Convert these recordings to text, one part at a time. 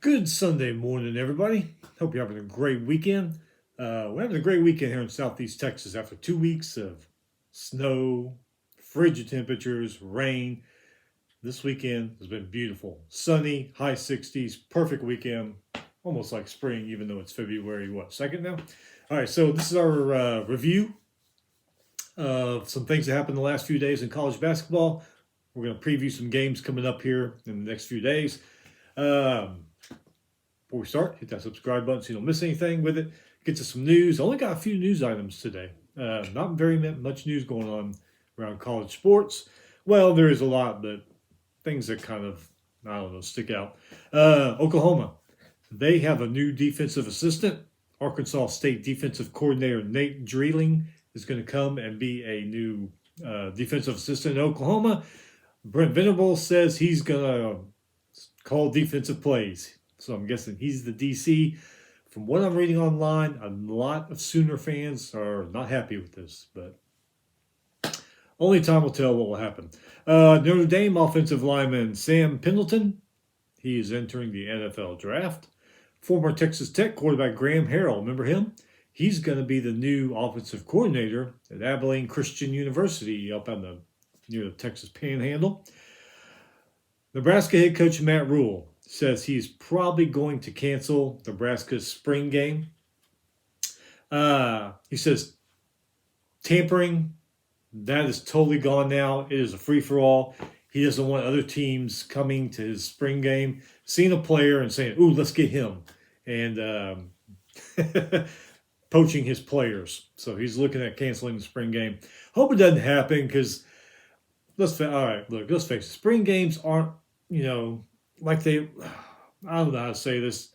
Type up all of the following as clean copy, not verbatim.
Good Sunday morning, everybody. Hope you're having a great weekend. We're having a great weekend here in Southeast Texas after 2 weeks of snow, frigid temperatures, rain. This weekend has been beautiful. Sunny, high 60s, perfect weekend. Almost like spring, even though it's February, 2nd now? All right, so this is our review of some things that happened the last few days in college basketball. We're going to preview some games coming up here in the next few days. Before we start, hit that subscribe button so you don't miss anything with it. Get to some news. I only got a few news items today. Not very much news going on around college sports. Well, there is a lot, but things that kind of, stick out. Oklahoma, they have a new defensive assistant. Arkansas State defensive coordinator Nate Dreeling is going to come and be a new defensive assistant in Oklahoma. Brent Venables says he's going to call defensive plays. So I'm guessing he's the DC. From what I'm reading online, a lot of Sooner fans are not happy with this, but only time will tell what will happen. Notre Dame offensive lineman Sam Pendleton, he is entering the NFL draft. Former Texas Tech quarterback Graham Harrell, remember him? He's going to be the new offensive coordinator at Abilene Christian University up on near the Texas Panhandle. Nebraska head coach Matt Rhule says he's probably going to cancel Nebraska's spring game. He says tampering, that is totally gone now. It is a free-for-all. He doesn't want other teams coming to his spring game, seeing a player and saying, ooh, let's get him, and poaching his players. So he's looking at canceling the spring game. Hope it doesn't happen because, let's face it, spring games aren't, like I don't know how to say this.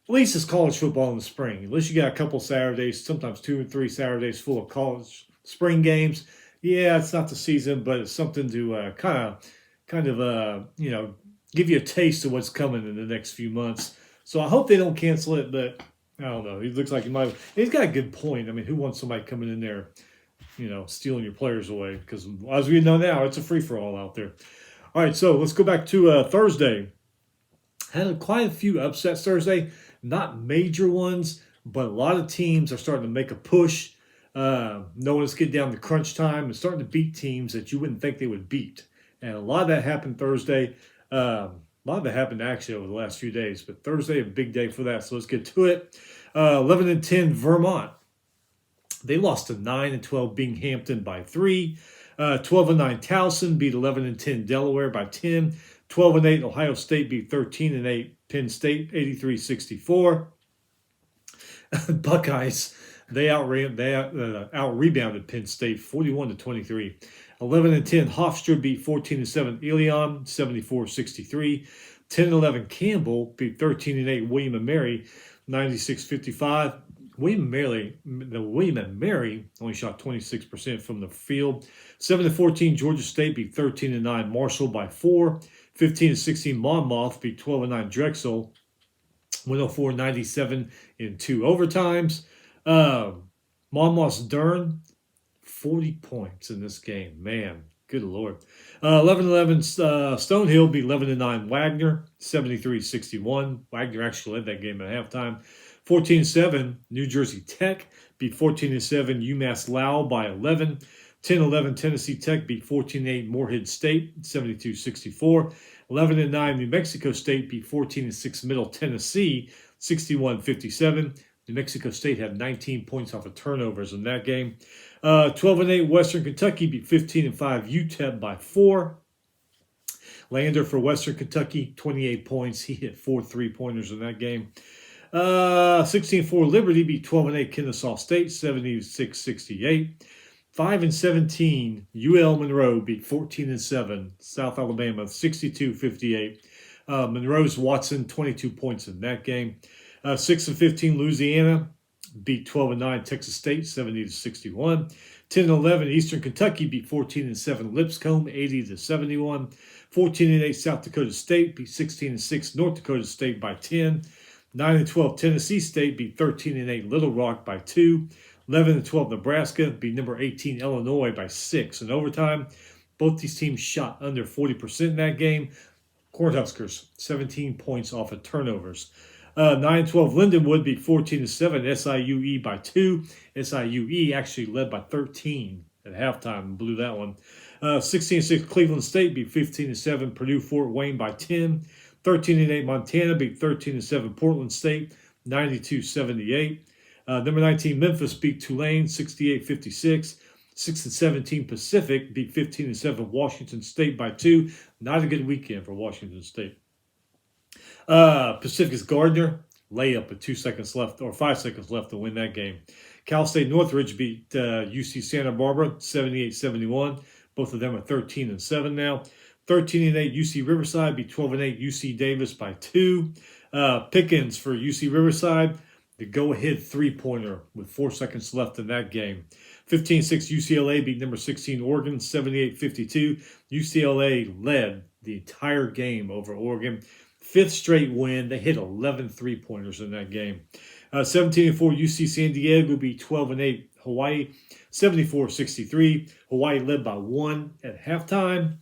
At least it's college football in the spring. At least you got a couple Saturdays, sometimes 2 or 3 Saturdays full of college spring games. Yeah, it's not the season, but it's something to kind of give you a taste of what's coming in the next few months. So I hope they don't cancel it, but I don't know. He looks like he might. He's got a good point. I mean, who wants somebody coming in there, stealing your players away? Because as we know now, it's a free-for-all out there. All right, so let's go back to Thursday. Had quite a few upsets Thursday. Not major ones, but a lot of teams are starting to make a push. Knowing it's getting down to crunch time and starting to beat teams that you wouldn't think they would beat. And a lot of that happened Thursday. A lot of it happened actually over the last few days, but Thursday, a big day for that. So let's get to it. 11-10 Vermont. They lost to 9-12 Binghamton by 3. 12-9 Towson beat 11-10 Delaware by 10. 12-8 Ohio State beat 13-8 Penn State 83-64. Buckeyes, they out-rebounded Penn State 41-23. 11-10 Hofstra beat 14-7 Ilion 74-63. 10-11 Campbell beat 13-8 William & Mary 96-55. William & Mary only shot 26% from the field. 7-14 Georgia State beat 13-9 Marshall by 4. 15-16 Monmouth beat 12-9 Drexel. 104-97 in 2 overtimes. Monmouth's Dern, 40 points in this game. Man, good Lord. 11-11 Stonehill beat 11-9 Wagner, 73-61. Wagner actually led that game at halftime. 14-7 New Jersey Tech beat 14-7 UMass Lowell by 11. 10-11 Tennessee Tech beat 14-8 Morehead State, 72-64. 11-9 New Mexico State beat 14-6 Middle Tennessee, 61-57. New Mexico State had 19 points off of turnovers in that game. 12-8 Western Kentucky beat 15-5 UTEP by 4. Lander for Western Kentucky, 28 points. He hit 4 3-pointers in that game. 16-4 Liberty beat 12-8 Kennesaw State, 76-68. 5-17 UL Monroe beat 14-7 South Alabama, 62-58. Monroe's Watson, 22 points in that game. 6-15 Louisiana beat 12-9 Texas State, 70-61. 10-11 Eastern Kentucky beat 14-7 Lipscomb, 80-71. 14-8 South Dakota State beat 16-6 North Dakota State by 10. 9-12 Tennessee State beat 13-8 Little Rock by 2. 11-12 Nebraska beat number 18 Illinois by 6 in overtime. Both these teams shot under 40% in that game. Cornhuskers, 17 points off of turnovers. 9-12 Lindenwood beat 14-7 SIUE by 2. SIUE actually led by 13 at halftime and blew that one. 16-6 Cleveland State beat 15-7 Purdue Fort Wayne by 10. 13-8 Montana beat 13-7 Portland State, 92-78. Number 19 Memphis beat Tulane 68-56. 6-17 Pacific beat 15-7 Washington State by 2. Not a good weekend for Washington State. Pacific's Gardner layup with 2 seconds left or 5 seconds left to win that game. Cal State Northridge beat UC Santa Barbara 78-71. Both of them are 13-7 now. 13-8 UC Riverside beat 12-8 UC Davis by 2. Pickens for UC Riverside, the go-ahead three-pointer with 4 seconds left in that game. 15-6 UCLA beat number 16 Oregon 78-52. UCLA led the entire game over Oregon. 5th straight win. They hit 11 three-pointers in that game. 17-4 UC San Diego beat 12-8 Hawaii 74-63. Hawaii led by 1 at halftime.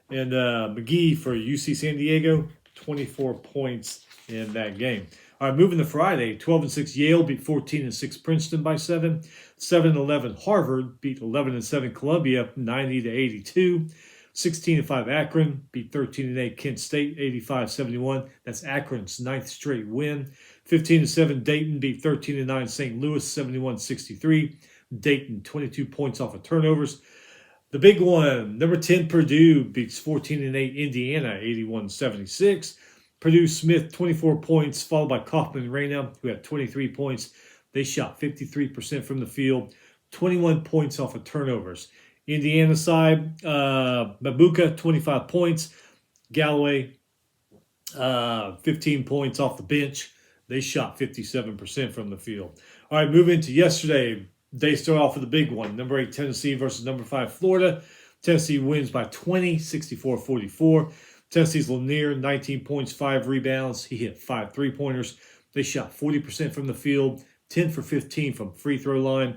And McGee for UC San Diego, 24 points in that game. All right, moving to Friday, 12-6 Yale beat 14-6 Princeton by 7. 7-11 Harvard beat 11-7 Columbia, 90-82. 16-5 Akron beat 13-8 Kent State, 85-71. That's Akron's 9th straight win. 15-7 Dayton beat 13-9 St. Louis, 71-63. Dayton, 22 points off of turnovers. The big one, number 10 Purdue beats 14-8 Indiana, 81-76. Purdue Smith, 24 points, followed by Kaufman Reyna, who had 23 points. They shot 53% from the field, 21 points off of turnovers. Indiana side, Mabuka, 25 points. Galloway, 15 points off the bench. They shot 57% from the field. All right, moving to yesterday. They start off with a big one. Number 8 Tennessee versus number 5 Florida. Tennessee wins by 20, 64-44. Tennessee's Lanier, 19 points, 5 rebounds. He hit 5 three-pointers. They shot 40% from the field, 10 for 15 from free throw line.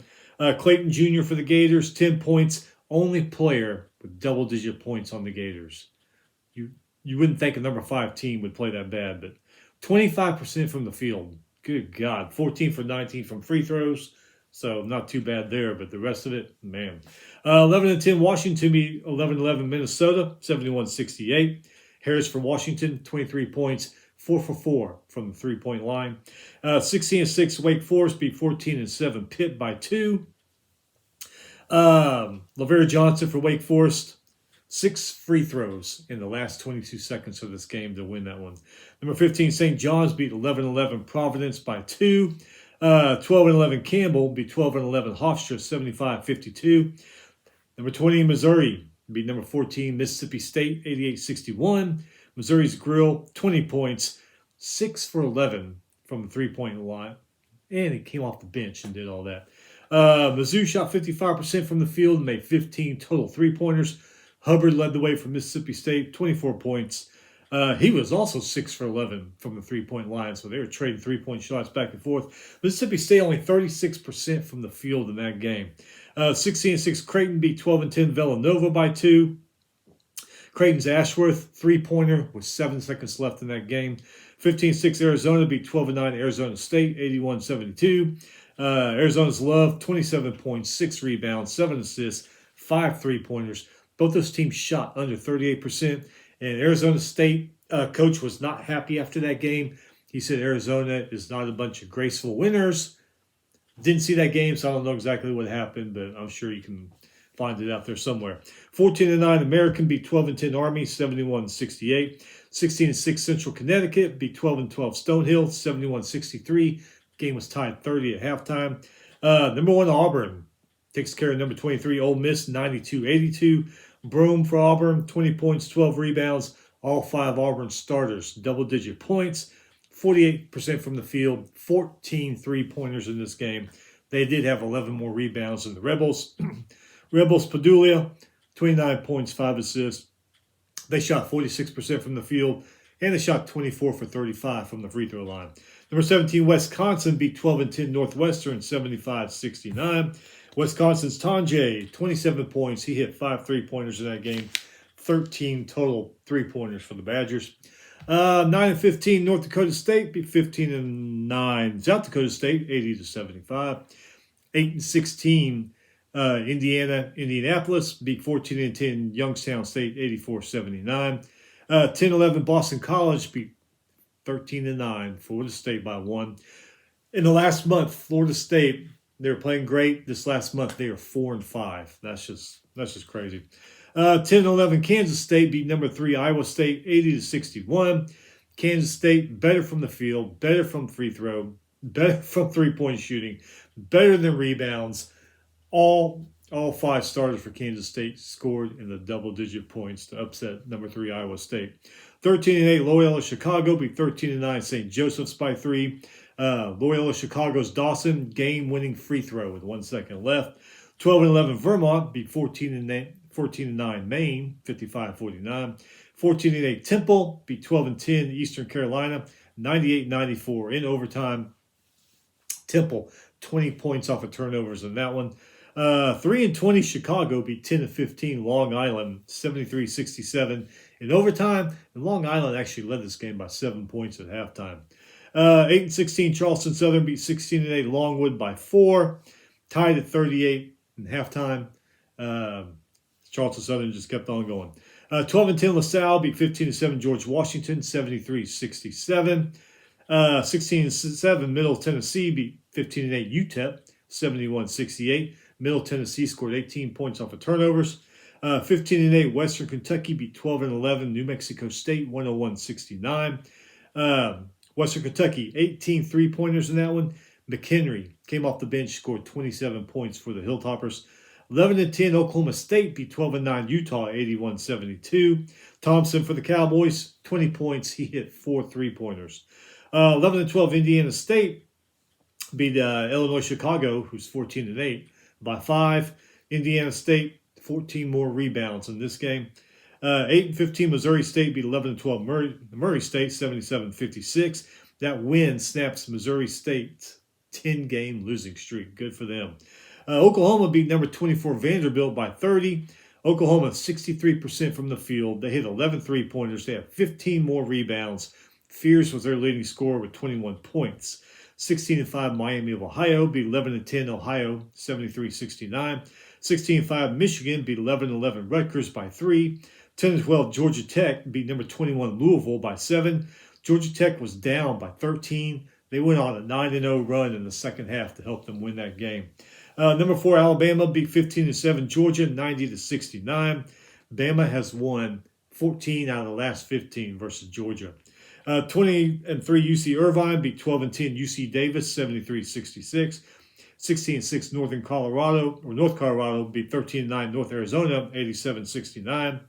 Clayton Jr. for the Gators, 10 points. Only player with double-digit points on the Gators. You wouldn't think a number 5 team would play that bad, but 25% from the field. Good God. 14 for 19 from free throws. So not too bad there, but the rest of it, man. 11-10 Washington beat 11-11 Minnesota, 71-68. Harris for Washington, 23 points, 4 for 4 from the three-point line. 16-6 Wake Forest beat 14-7 Pitt by 2. LaVera Johnson for Wake Forest, 6 free throws in the last 22 seconds of this game to win that one. Number 15 St. John's beat 11-11 Providence by 2. 12-11 Campbell beat 12-11 Hofstra, 75-52. Number 20 Missouri beat number 14 Mississippi State, 88-61. Missouri's Grill, 20 points, 6 for 11 from the three-point line. And he came off the bench and did all that. Mizzou shot 55% from the field and made 15 total three-pointers. Hubbard led the way for Mississippi State, 24 points. He was also 6 for 11 from the three-point line, so they were trading three-point shots back and forth. Mississippi State only 36% from the field in that game. 16-6 Creighton beat 12-10 Villanova by 2. Creighton's Ashworth, three-pointer with 7 seconds left in that game. 15-6 Arizona beat 12-9 Arizona State, 81-72. Arizona's Love, 27 points, 6 rebounds, 7 assists, 5 three-pointers. Both those teams shot under 38%. And Arizona State coach was not happy after that game. He said Arizona is not a bunch of graceful winners. Didn't see that game, so I don't know exactly what happened, but I'm sure you can find it out there somewhere. 14-9 American beat 12-10 Army, 71-68. 16-6 Central Connecticut beat 12-12 Stonehill, 71-63. Game was tied 30 at halftime. Number 1 Auburn takes care of number 23 Ole Miss, 92-82. Broome for Auburn, 20 points, 12 rebounds. All 5 Auburn starters, double-digit points, 48% from the field, 14 three-pointers in this game. They did have 11 more rebounds than the Rebels. Rebels Padulia, 29 points, 5 assists. They shot 46% from the field, and they shot 24 for 35 from the free throw line. Number 17, Wisconsin beat 12-10 Northwestern, 75-69. Wisconsin's Tonje, 27 points. He hit 5 three-pointers in that game. 13 total three-pointers for the Badgers. 9-15, North Dakota State beat 15-9, South Dakota State 80-75. 8-16, Indianapolis beat 14-10, Youngstown State 84-79. 10-11, Boston College beat 13-9, Florida State by 1. In the last month, Florida State, they were playing great. This last month, they are 4-5. That's just crazy. 10-11, Kansas State beat number 3 Iowa State 80-61. Kansas State better from the field, better from free throw, better from three-point shooting, better than rebounds. All 5 starters for Kansas State scored in the double-digit points to upset number 3 Iowa State. 13-8, Loyola Chicago beat 13-9 St. Joseph's by 3. Loyola Chicago's Dawson game-winning free throw with 1 second left. 12-11, Vermont beat 14-9 Maine, 55-49. 14-8, Temple beat 12-10 Eastern Carolina, 98-94 in overtime. Temple, 20 points off of turnovers in that one. 3-20, Chicago beat 10-15 Long Island, 73-67 in overtime. And Long Island actually led this game by 7 points at halftime. 8-16, Charleston Southern beat 16-8 Longwood by 4. Tied at 38 in halftime. Charleston Southern just kept on going. 12-10, LaSalle beat 15-7 George Washington, 73-67. 16-7, Middle Tennessee beat 15-8 UTEP, 71-68. Middle Tennessee scored 18 points off of turnovers. 15-8, Western Kentucky beat 12-11 New Mexico State, 101-69. Western Kentucky, 18 three-pointers in that one. McHenry came off the bench, scored 27 points for the Hilltoppers. 11-10, Oklahoma State beat 12-9 Utah, 81-72. Thompson for the Cowboys, 20 points. He hit 4 three-pointers. 11-12, Indiana State beat Illinois Chicago, who's 14-8, by 5. Indiana State, 14 more rebounds in this game. 8-15, Missouri State beat 11-12 Murray State, 77-56. That win snaps Missouri State's 10-game losing streak. Good for them. Oklahoma beat number 24 Vanderbilt by 30. Oklahoma, 63% from the field. They hit 11 three-pointers. They have 15 more rebounds. Fears was their leading scorer with 21 points. 16-5, Miami of Ohio beat 11-10 Ohio, 73-69. 16-5, Michigan beat 11-11 Rutgers by 3. 10-12, Georgia Tech beat number 21 Louisville by 7. Georgia Tech was down by 13. They went on a 9-0 run in the second half to help them win that game. Number 4, Alabama beat 15-7 Georgia, 90-69. Bama has won 14 out of the last 15 versus Georgia. 20-3, UC Irvine beat 12-10 UC Davis, 73-66. 16-6, North Colorado beat 13-9 North Arizona, 87-69.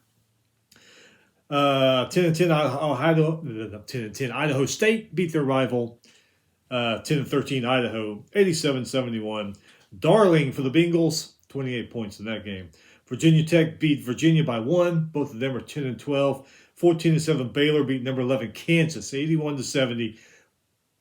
10-10, Idaho State beat their rival, 10-13 Idaho, 87-71. Darling for the Bengals, 28 points in that game. Virginia Tech beat Virginia by 1. Both of them are 10-12. 14-7, Baylor beat number 11 Kansas, 81-70.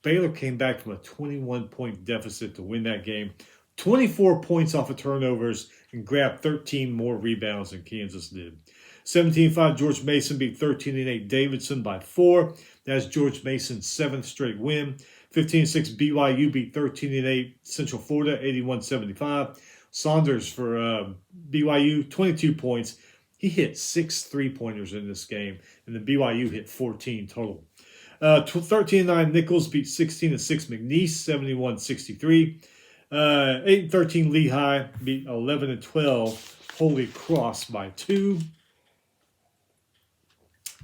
Baylor came back from a 21-point deficit to win that game. 24 points off of turnovers and grabbed 13 more rebounds than Kansas did. 17-5, George Mason beat 13-8 Davidson by 4. That's George Mason's 7th straight win. 15-6, BYU beat 13-8 Central Florida, 81-75. Saunders for BYU, 22 points. He hit 6 three-pointers in this game, and then BYU hit 14 total. 13-9, Nichols beat 16-6 McNeese, 71-63. 8-13, Lehigh beat 11-12 Holy Cross by 2.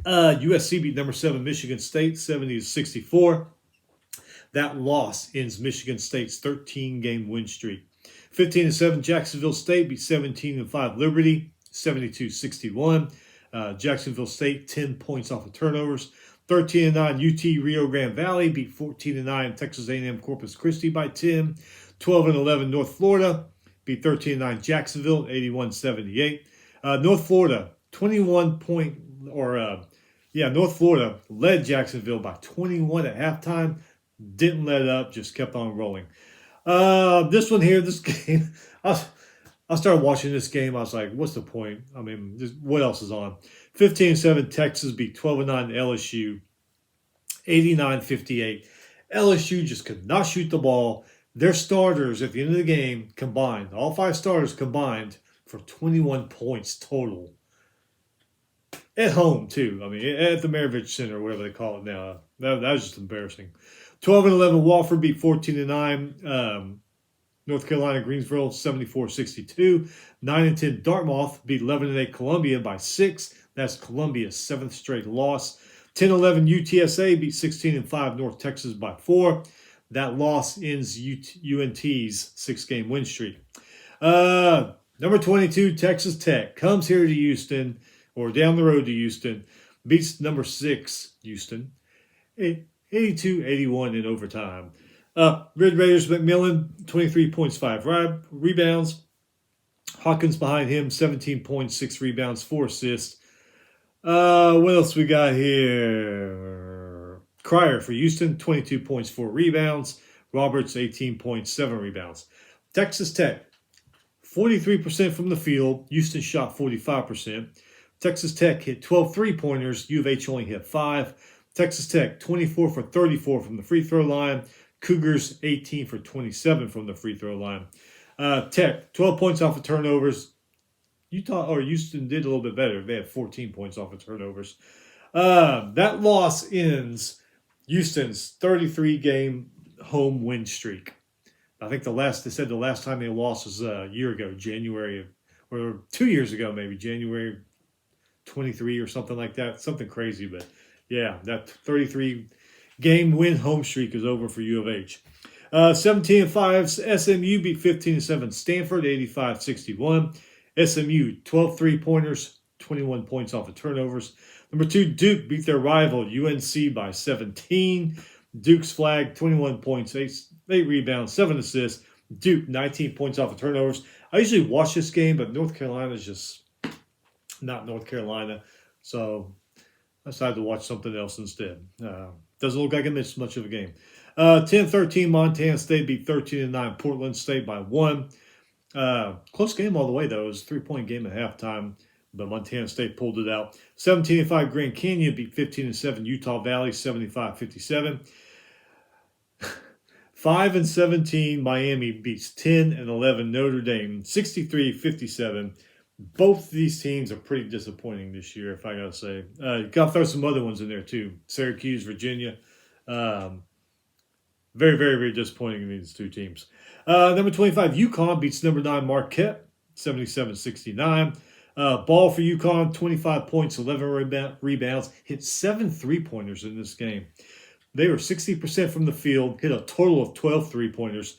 USC beat number 7 Michigan State, 70-64. That loss ends Michigan State's 13-game win streak. 15-7, Jacksonville State beat 17-5 Liberty, 72-61. Jacksonville State, 10 points off of turnovers. 13-9, UT Rio Grande Valley beat 14-9 Texas A&M Corpus Christi by 10. 12-11, North Florida beat 13-9 Jacksonville, 81-78. North Florida, North Florida led Jacksonville by 21 at halftime. Didn't let up, just kept on rolling. This game, I started watching this game. I was like, what's the point? I mean, what else is on? 15-7 Texas beat 12-9 LSU, 89-58. LSU just could not shoot the ball. Their starters at the end of the game combined, all 5 starters combined for 21 points total. At home, too. I mean, at the Maravich Center, whatever they call it now. That was just embarrassing. 12-11 Wofford beat 14-9. North Carolina Greensboro 74-62. 9-10 Dartmouth beat 11-8 Columbia by 6. That's Columbia's 7th straight loss. 10-11 UTSA beat 16-5 North Texas by 4. That loss ends UNT's 6-game win streak. Number 22 Texas Tech comes here to Houston, or down the road to Houston, beats number 6 Houston, 82-81 in overtime. Red Raiders McMillan, 23 points, 5 rebounds. Hawkins behind him, 17 points, 6 rebounds, 4 assists. What else we got here? Cryer for Houston, 22 points, 4 rebounds. Roberts, 18 points, 7 rebounds. Texas Tech, 43% from the field. Houston shot 45%. Texas Tech hit 12 three-pointers. U of H only hit 5. Texas Tech, 24 for 34 from the free throw line. Cougars, 18 for 27 from the free throw line. Tech, 12 points off of turnovers. Houston did a little bit better. They had 14 points off of turnovers. That loss ends Houston's 33-game home win streak. I think the last time they lost was a year ago, January, or 2 years ago maybe, January 23 or something like that. Something crazy, but yeah, that 33-game win home streak is over for U of H. 17-5 SMU beat 15-7 Stanford, 85-61. SMU, 12 three-pointers, 21 points off of turnovers. Number 2, Duke beat their rival UNC by 17. Duke's flag, 21 points, 8 rebounds, 7 assists. Duke, 19 points off of turnovers. I usually watch this game, but North Carolina is just not North Carolina. So I decided to watch something else instead. Doesn't look like I missed much of a game. 10-13 Montana State beat 13-9 Portland State by 1. Close game all the way, though. It was a 3-point game at halftime, but Montana State pulled it out. 17-5 Grand Canyon beat 15-7 Utah Valley, 75-57. 5-17 Miami beats 10-11 Notre Dame, 63-57. Both of these teams are pretty disappointing this year, if I gotta say. You gotta throw some other ones in there too. Syracuse, Virginia. Very, very, very disappointing in these 2 teams. Number 25, UConn beats number 9 Marquette, 77-69. Ball for UConn, 25 points, 11 rebounds, hit 7 three-pointers in this game. They were 60% from the field, hit a total of 12 three-pointers.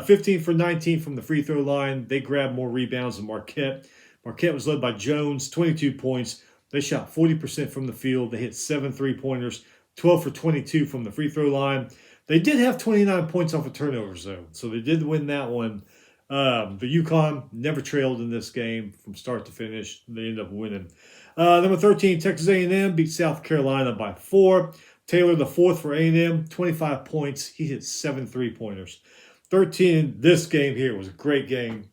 15 for 19 from the free throw line. They grabbed more rebounds than Marquette. Marquette was led by Jones, 22 points. They shot 40% from the field. They hit 7 three-pointers, 12 for 22 from the free throw line. They did have 29 points off of turnovers, though, so they did win that one. But UConn never trailed in this game from start to finish. They ended up winning. Number 13, Texas A&M beat South Carolina by 4. Taylor, the 4th for A&M, 25 points. He hit 7 three-pointers. 13, this game here was a great game.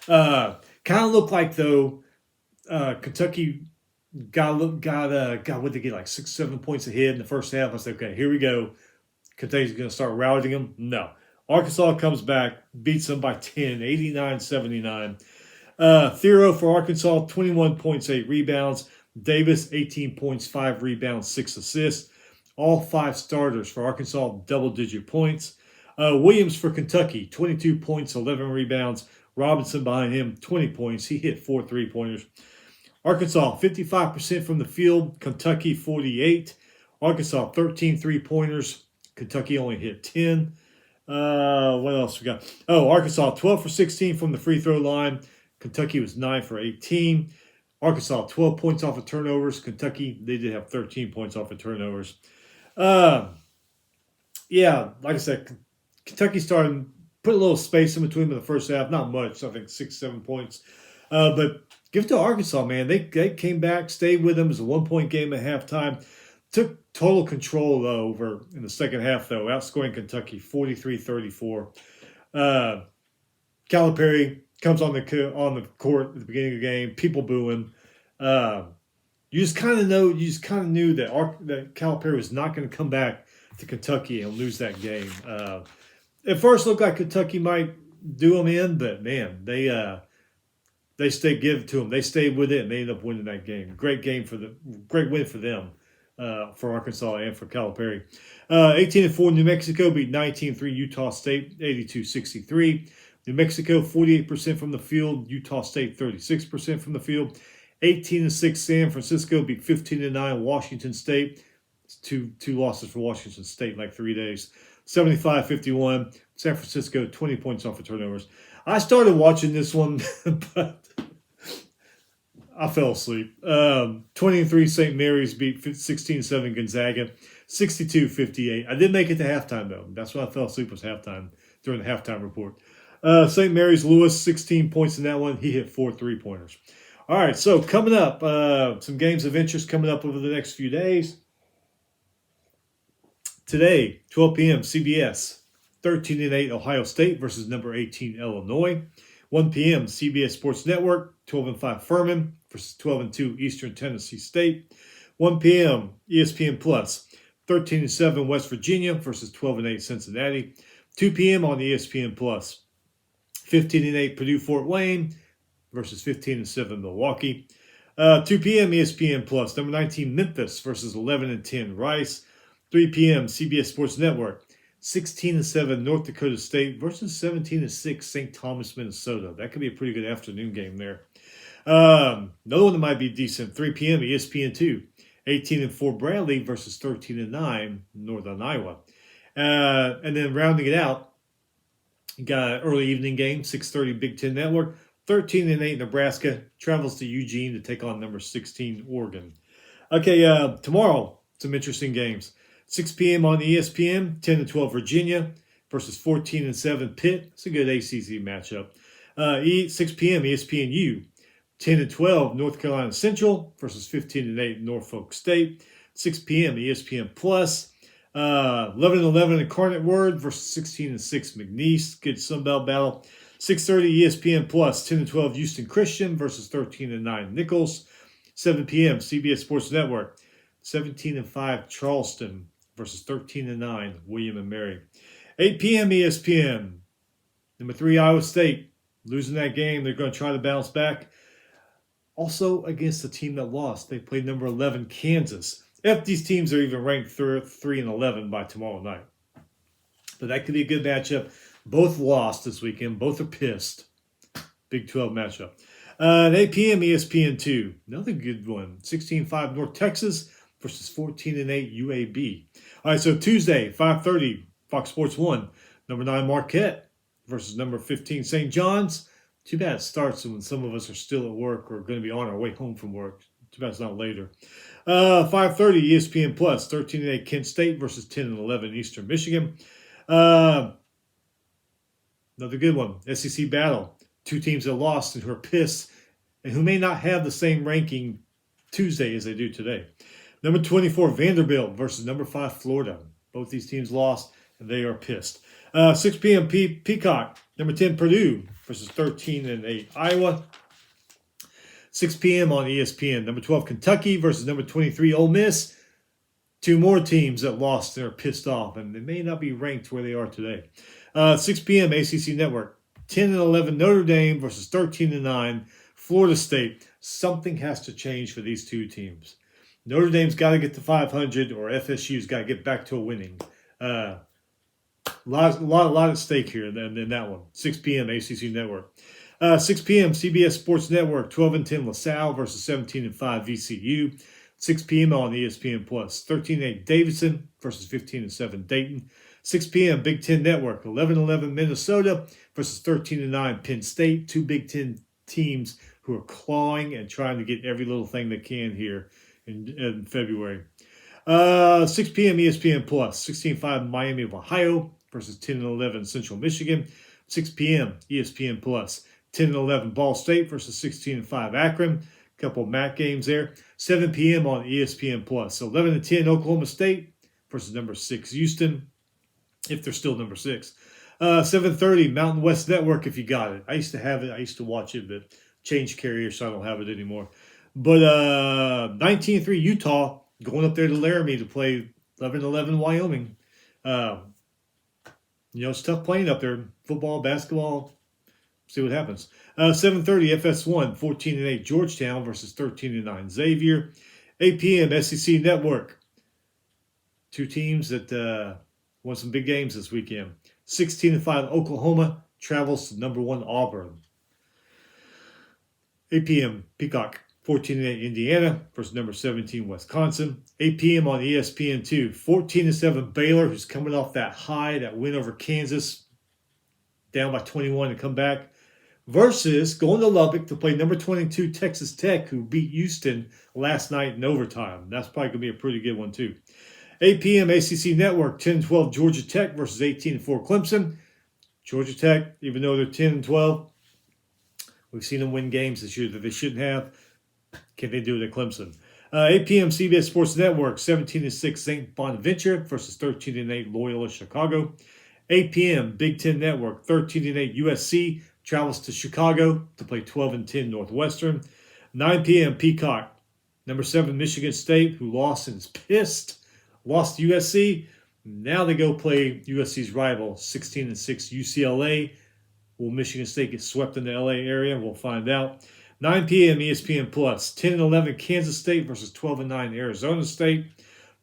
Kind of looked like, though, Kentucky got what they get, like 6-7 points ahead in the first half. I said, okay, here we go. Kentucky's going to start routing them. No. Arkansas comes back, beats them by 10, 89-79. Thero for Arkansas, 21 points, 8 rebounds. Davis, 18 points, 5 rebounds, 6 assists. All 5 starters for Arkansas, double-digit points. Williams for Kentucky, 22 points, 11 rebounds. Robinson behind him, 20 points. He hit 4 three-pointers. Arkansas, 55% from the field. Kentucky, 48. Arkansas, 13 three-pointers. Kentucky only hit 10. What else we got? Arkansas, 12 for 16 from the free throw line. Kentucky was 9 for 18. Arkansas, 12 points off of turnovers. Kentucky, they did have 13 points off of turnovers. Yeah, like I said, Kentucky started put a little space in between them in the first half. Not much, I think 6-7 points. But give it to Arkansas, man. They came back, stayed with them. It was a 1-point game at halftime. Took total control, though, over in the second half, though, outscoring Kentucky 43-34. Calipari comes on the court at the beginning of the game, people booing. You just kind of knew that Calipari was not going to come back to Kentucky and lose that game. At first, looked like Kentucky might do them in, but man, they stayed give it to them. They stayed with it, and they ended up winning that game. Great win for them, for Arkansas and for Calipari. 18-4 New Mexico beat 19-3 Utah State, 82-63. New Mexico 48% from the field. Utah State 36% from the field. 18-6 San Francisco beat 15-9 Washington State. It's two losses for Washington State in like 3 days. 75-51 San Francisco, 20 points off of turnovers. I started watching this one, but I fell asleep. 23 St. Mary's beat 16-7 Gonzaga, 62-58. I did make it to halftime, though. That's why I fell asleep, was halftime, during the halftime report. St. Mary's Lewis, 16 points in that one. He hit 4 3-pointers. All right, so coming up, some games of interest coming up over the next few days. Today, 12 p.m., CBS, 13-8 Ohio State versus number 18 Illinois. 1 p.m., CBS Sports Network, 12-5 Furman versus 12-2 Eastern Tennessee State. 1 p.m., ESPN Plus, 13-7 West Virginia versus 12-8 Cincinnati. 2 p.m. on ESPN Plus, 15-8 Purdue Fort Wayne versus 15-7 Milwaukee. 2 p.m. ESPN Plus, number 19 Memphis versus 11-10 Rice. 3 p.m. CBS Sports Network, 16-7 North Dakota State versus 17-6 St. Thomas, Minnesota. That could be a pretty good afternoon game there. Another one that might be decent, 3 p.m. ESPN2, 18-4 Bradley versus 13-9 Northern Iowa. And then rounding it out, you got an early evening game, 6:30 Big Ten Network, 13-8 Nebraska travels to Eugene to take on number 16 Oregon. Okay, tomorrow, some interesting games. 6 p.m. on ESPN, 10-12 Virginia versus 14-7 Pitt. It's a good ACC matchup. 6 p.m. ESPNU, 10-12 North Carolina Central versus 15-8 Norfolk State. 6 p.m. ESPN Plus, 11-11 Incarnate Word versus 16-6 McNeese. Good Sun Belt battle. 6:30 ESPN Plus, 10-12 Houston Christian versus 13-9 Nichols. 7 p.m. CBS Sports Network, 17-5 Charleston versus 13-9 William and Mary. 8 p.m. ESPN, number 3 Iowa State, losing that game. They're going to try to bounce back. Also against the team that lost, they played number 11 Kansas. If these teams are even ranked 3 and 11 by tomorrow night. But that could be a good matchup. Both lost this weekend. Both are pissed. Big 12 matchup. At 8 p.m. ESPN2, another good one. 16-5 North Texas versus 14-8 UAB. All right, so Tuesday, 5:30, Fox Sports 1, number 9 Marquette versus number 15 St. John's. Too bad it starts when some of us are still at work or going to be on our way home from work. Too bad it's not later. 5:30 ESPN Plus, 13-8 Kent State versus 10-11 Eastern Michigan. Another good one, SEC battle. 2 teams that lost and who are pissed and who may not have the same ranking Tuesday as they do today. Number 24, Vanderbilt versus number 5, Florida. Both these teams lost and they are pissed. 6 p.m. Peacock, number 10, Purdue versus 13-8 Iowa. 6 p.m. on ESPN, number 12, Kentucky versus number 23, Ole Miss. 2 more teams that lost and are pissed off, and they may not be ranked where they are today. 6 p.m. ACC Network, 10-11 Notre Dame versus 13-9 Florida State. Something has to change for these 2 teams. Notre Dame's got to get to 500, or FSU's got to get back to a winning. A lot at stake here in that one. 6 p.m. ACC Network. 6 p.m. CBS Sports Network, 12-10 LaSalle versus 17-5 VCU. 6 p.m. on ESPN Plus, 13-8 Davidson versus 15-7 Dayton. 6 p.m. Big Ten Network, 11-11 Minnesota versus 13-9 Penn State. 2 Big Ten teams who are clawing and trying to get every little thing they can here in February. 6 p.m. ESPN Plus, 16-5 Miami of Ohio versus 10-11 Central Michigan. 6 p.m. ESPN Plus, 10-11 Ball State versus 16-5 Akron. A couple of MAC games there. 7 p.m. on ESPN Plus. 11-10 Oklahoma State versus number 6 Houston, if they're still number 6. 7:30 Mountain West Network if you got it. I used to have it. I used to watch it, but changed carrier, so I don't have it anymore. But 19-3 Utah going up there to Laramie to play 11-11 Wyoming. It's tough playing up there. Football, basketball. See what happens. 7:30 FS1 14-8 Georgetown versus 13-9 Xavier. 8 p.m. SEC Network. Two teams that won some big games this weekend. 16-5 Oklahoma travels to number 1 Auburn. 8 p.m. Peacock 14-8 Indiana versus number 17 Wisconsin. 8 p.m. on ESPN2. 14-7 Baylor, who's coming off that high, that win over Kansas, down by 21 to come back, versus going to Lubbock to play number 22 Texas Tech, who beat Houston last night in overtime. That's probably going to be a pretty good one, too. 8 p.m. ACC Network, 10-12 Georgia Tech versus 18-4 Clemson. Georgia Tech, even though they're 10-12, we've seen them win games this year that they shouldn't have. Can they do it at Clemson? 8 p.m. CBS Sports Network, 17-6 St. Bonaventure versus 13-8 Loyola Chicago. 8 p.m. Big Ten Network, 13-8 USC travels to Chicago to play 12-10 Northwestern. 9 p.m. Peacock, number 7 Michigan State, who lost and is pissed, lost to USC. Now they go play USC's rival, 16-6 UCLA. Will Michigan State get swept in the LA area? We'll find out. 9 p.m. ESPN Plus, 10-11 Kansas State versus 12-9 Arizona State.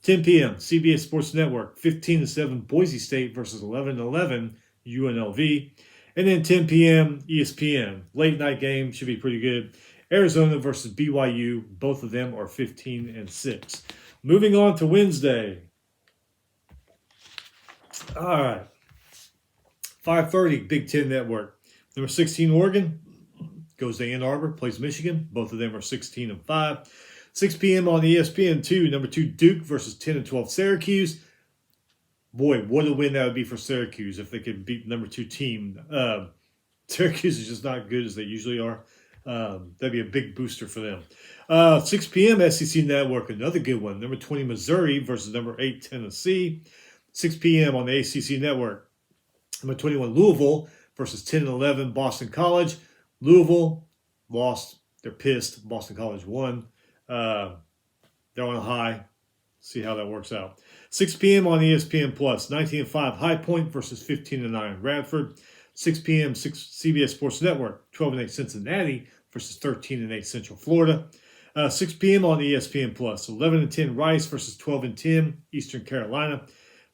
10 p.m. CBS Sports Network, 15-7 Boise State versus 11-11 UNLV. And then 10 p.m. ESPN. Late night game, should be pretty good. Arizona versus BYU. Both of them are 15-6. Moving on to Wednesday. All right. 5:30 Big Ten Network. Number 16 Oregon goes to Ann Arbor, plays Michigan. Both of them are 16-5. 6 p.m. on ESPN2. Number 2 Duke versus 10-12 Syracuse. Boy, what a win that would be for Syracuse if they could beat the number 2 team. Syracuse is just not as good as they usually are. That'd be a big booster for them. 6 p.m. SEC Network, another good one. Number 20 Missouri versus number 8 Tennessee. 6 p.m. on the ACC Network. Number 21 Louisville versus 10-11 Boston College. Louisville lost. They're pissed. Boston College won. They're on a high. See how that works out. 6 p.m. on ESPN Plus. 19-5 High Point versus 15-9 Radford. 6 p.m. CBS Sports Network. 12-8 Cincinnati versus 13-8 Central Florida. 6 p.m. on ESPN Plus. 11-10 Rice versus 12-10 Eastern Carolina.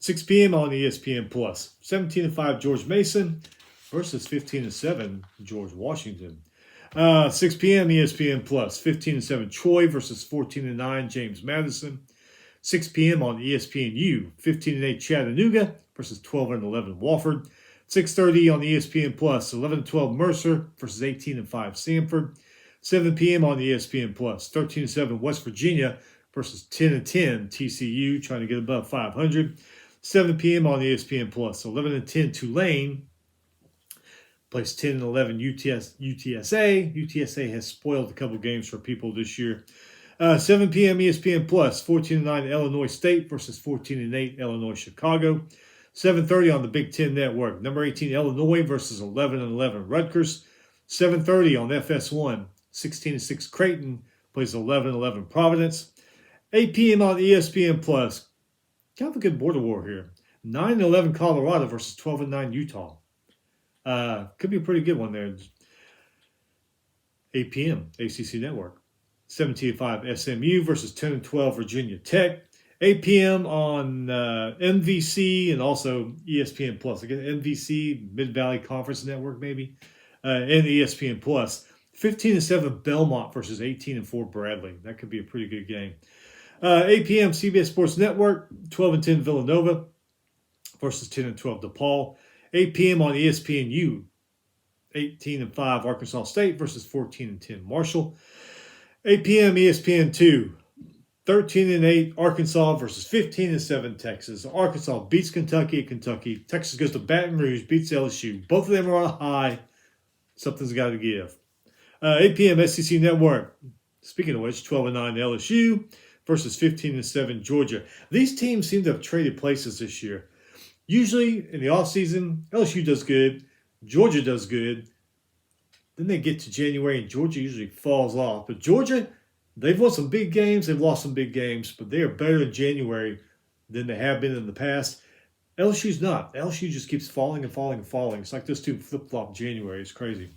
6 p.m. on ESPN Plus. 17-5 George Mason versus 15-7 George Washington. 6 p.m. ESPN Plus. 15-7 Troy versus 14-9 James Madison. 6 p.m. on ESPNU. 15-8 Chattanooga versus 12-11 Wofford. 6:30 on ESPN Plus. 11-12 Mercer versus 18-5 Samford. 7 p.m. on ESPN Plus. 13-7 West Virginia versus 10-10 TCU, trying to get above 500. 7 p.m. on ESPN Plus. 11-10 Tulane plays 10-11 UTSA. UTSA has spoiled a couple games for people this year. 7 p.m. ESPN Plus. 14-9 Illinois State versus 14-8 Illinois Chicago. 7:30 on the Big Ten Network. Number 18 Illinois versus 11-11 Rutgers. 7:30 on FS1. 16-6 Creighton plays 11-11 Providence. 8 p.m. on ESPN Plus. Kind of a good border war here. 9-11 Colorado versus 12-9 Utah. Could be a pretty good one there. 8 p.m. ACC Network. 17-5 SMU versus 10-12 Virginia Tech. 8 p.m. on MVC and also ESPN Plus. Again, MVC, Mid-Valley Conference Network maybe, and ESPN Plus. 15-7 Belmont versus 18-4 Bradley. That could be a pretty good game. 8 p.m. CBS Sports Network. 12-10 Villanova versus 10-12 DePaul. 8 p.m. on ESPNU. 18-5 Arkansas State versus 14-10 Marshall. 8 p.m. ESPN2. 13-8 Arkansas versus 15-7 Texas. Arkansas beats Kentucky at Kentucky. Texas goes to Baton Rouge, beats LSU. Both of them are on a high. Something's got to give. 8 p.m. SEC Network. Speaking of which, 12-9 LSU versus 15-7 Georgia. These teams seem to have traded places this year. Usually in the offseason, LSU does good, Georgia does good. Then they get to January and Georgia usually falls off. But Georgia, they've won some big games, they've lost some big games, but they are better in January than they have been in the past. LSU's not. LSU just keeps falling and falling and falling. It's like this two flip-flop in January. It's crazy.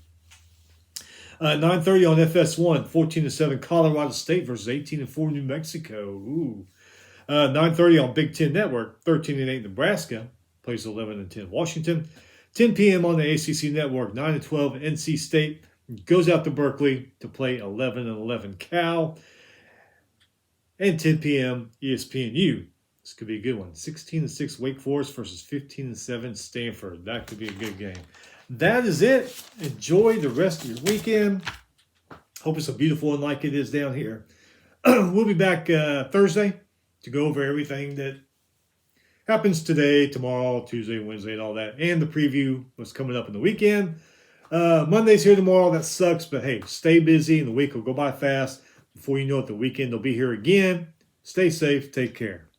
9:30 on FS1, 14-7 Colorado State versus 18-4 New Mexico. Ooh. 9:30 on Big Ten Network, 13-8 Nebraska plays 11-10 Washington. 10 p.m. on the ACC Network, 9-12 NC State goes out to Berkeley to play 11-11 Cal. And 10 p.m. ESPNU. This could be a good one. 16-6 Wake Forest versus 15-7 Stanford. That could be a good game. That is it. Enjoy the rest of your weekend. Hope it's a beautiful one like it is down here. We'll be back Thursday to go over everything that happens today, tomorrow, Tuesday, Wednesday, and all that. And the preview what's coming up in the weekend. Monday's here tomorrow. That sucks. But hey, stay busy and the week will go by fast. Before you know it, the weekend will be here again. Stay safe. Take care.